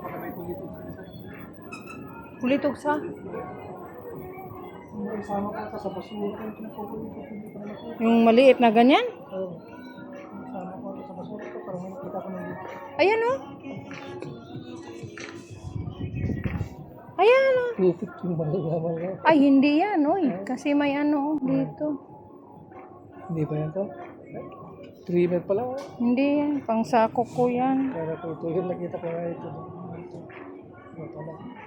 baka may kulitog sa isa. Kulitog sa? May sama ka sa basura. Hindi ko kulitog. Hindi ko naman kulitog. Yung maliit na ganyan? Oo. Sama ko sa basura ko. Parang may nakita ko ng dito. Ayan oh. Ayan oh. Kulitog yung malayaman ko. Ay, hindi yan oy. Kasi may ano oh, dito. Hindi ba yan to? Trimmer pala. Hindi yan. Pangsako ko yan. Kaya ko ito yung nakita ko nga ito.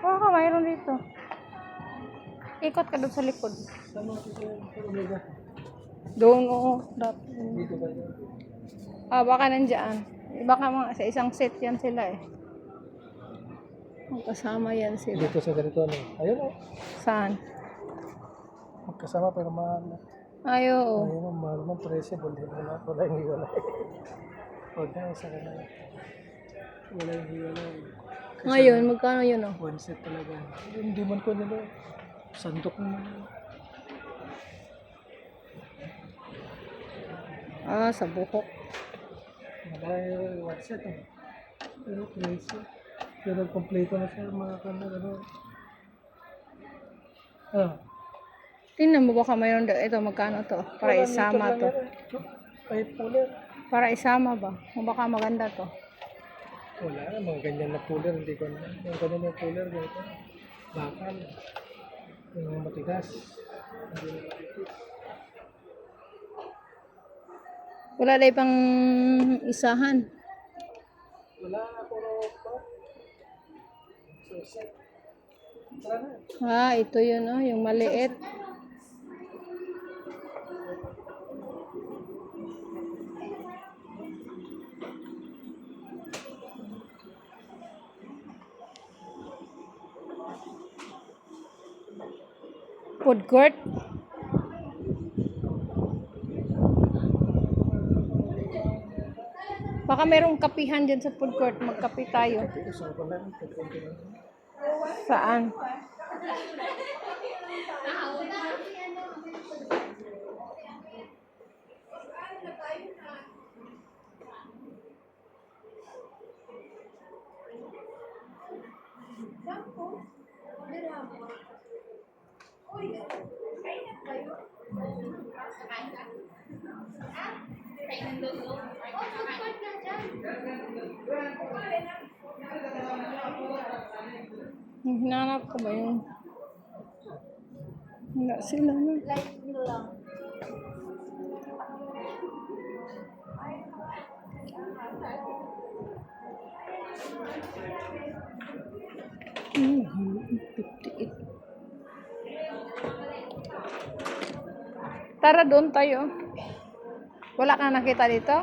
Baka mayroon dito. Ikot ka doon sa likod. Saan mo ito yung Omega? Doon oo. Dito ba yun? Baka nandyan. Baka mga sa isang set yan sila eh. Magkasama yan sila. Dito sa ganito ano. Ayun o. Saan? Magkasama pero mahal na. Ay oo. Ayun o, mahal ng presyo. Wala yung hiwalay. Huwag na isa ka na. Wala yung hiwalay. Ngayon, magkano yun oh? One set talaga. Hindi man ko nila. Sandok naman. Sa buhok. Wala yung one set o. Pero presyo. Pero kompleto na siya mga kanal. Ano? Tingnan mo baka mayroon daw. Ito, magkano to? Para isama to. Ay, puller. Para isama ba? O baka maganda to. Wala na, mga ganyan na puller. Hindi ko na. Yung ganyan na puller, ganito. Bakal. Yung mga matigas. Hindi na matigas. Wala na pang isahan. Wala na, puro pa. So, set. Tara na. Ito yun oh, yung maliit. Food court. Baka merong kapihan dyan sa food court. Magkape tayo. Gusto ko lang. Saan? Hinanap ko ba yun? Wala sila na. Tara doon tayo. Wala kang nakita dito?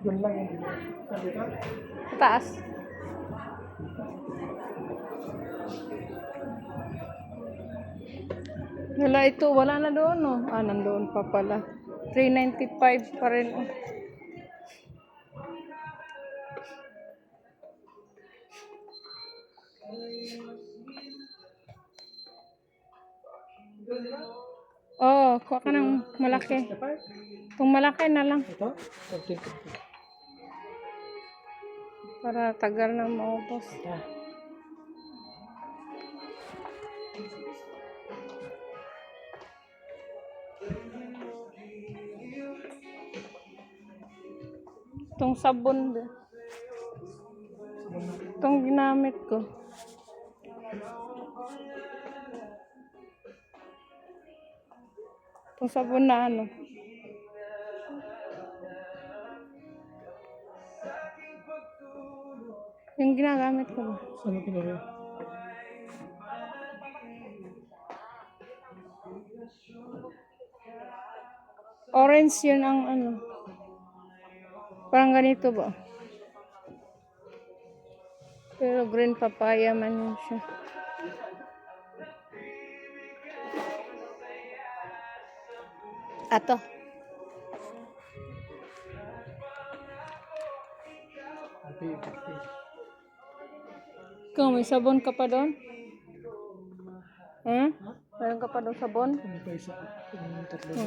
Doon lang yung dito. Dito? Taas. Wala ito. Wala na doon oh. Nandoon pa pala. 395 pa rin oh. Kuha ka ng malaki. Itong malaki na lang. Ito? 1450. Para tagal na maubos. Itong sabon. Itong ginamit ko. Itong sabon na ano. Yung ginagamit ko ba? Saan ko na Orange yun ang ano. Parang ganito ba? Pero green papaya man yun siya. Ato. Ikaw, may sabon ka pa doon? Meron ka pa doon sabon? Ano pa isa? Tatlo.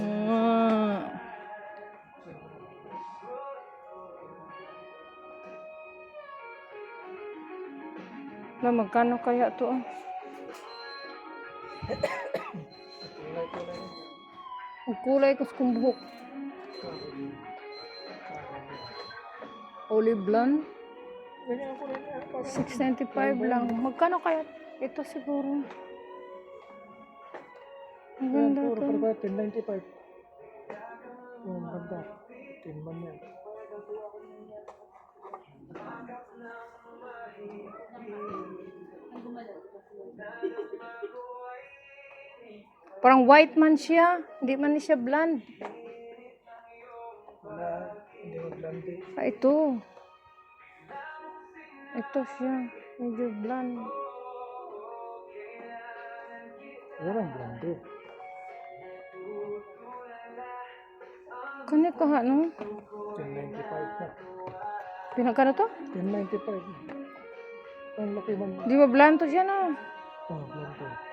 Magkano kaya to? Kulay-kulay. Ang kulay ko sa kong buhok. Olive blonde. Ganyan ang kulay niya. Parang 695 lang. Magkano kaya? Ito siguro. Ang yan, ganda puro to. pero 1095. Oh, maganda. 10 man yan. Parang white man siya. Hindi man siya blonde. Wala, hindi mag-blondie. Ito. Ito siya. Medyo blonde. Yan ang blondie. Kani ka no? 1095 na. Pinagkano to? 1095. Ang laki man. Di ba blonde to siya no? Oh, blondie.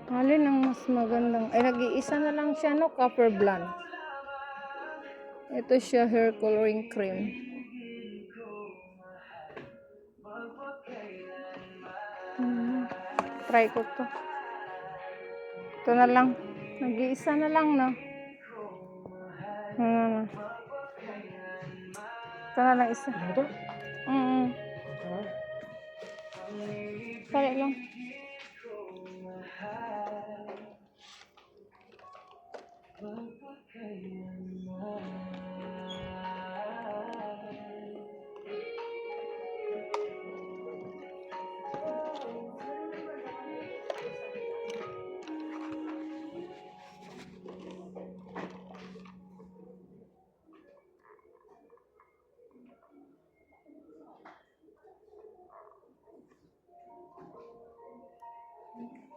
Alin ang mas magandang? Ay, nag-iisa na lang siya, no? Copper blonde. Ito siya, hair coloring cream. Try ko to. Ito na lang. Nag-iisa na lang, no? Ito na lang isa. Ano to? Ah, Try lang.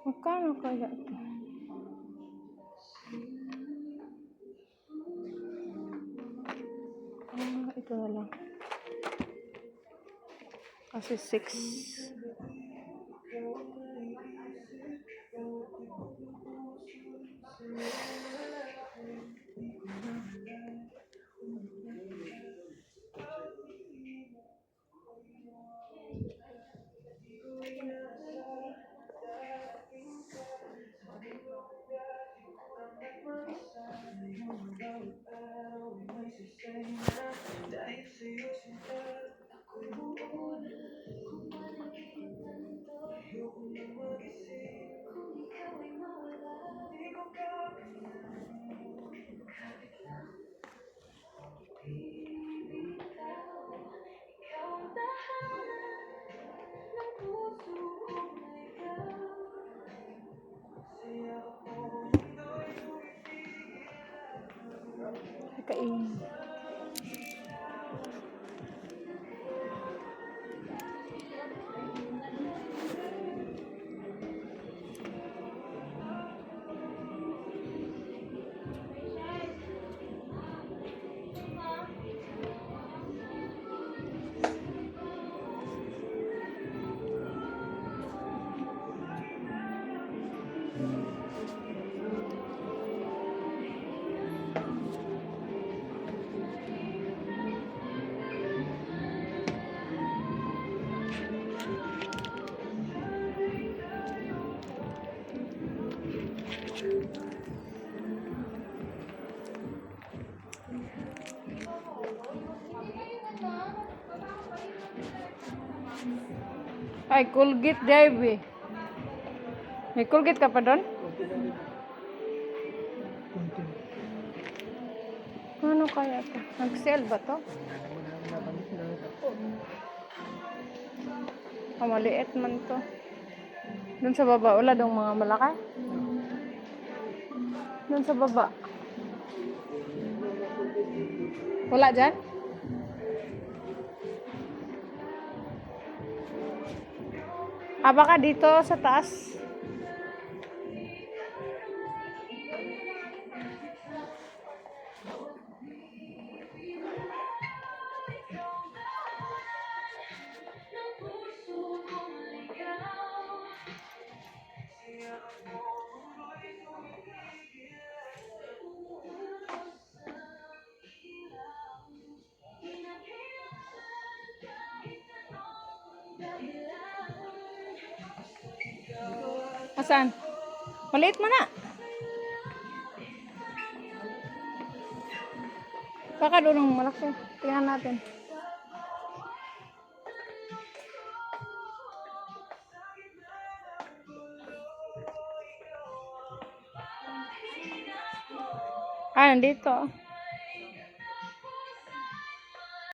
Magkano kaya ito? Ito na lang. Kasi 6. Kain. Ay, Colgate Davy. May Colgate ka pa doon? kunti. Ano kaya ito? Nag-sale ba to? Maliit man to. Doon sa baba, wala dong mga malaki? Doon sa baba. Wala dyan? Baka dito sa taas. Asan? Maliit mo na. Baka doon ang malaki. Tingnan natin. Ah, nandito.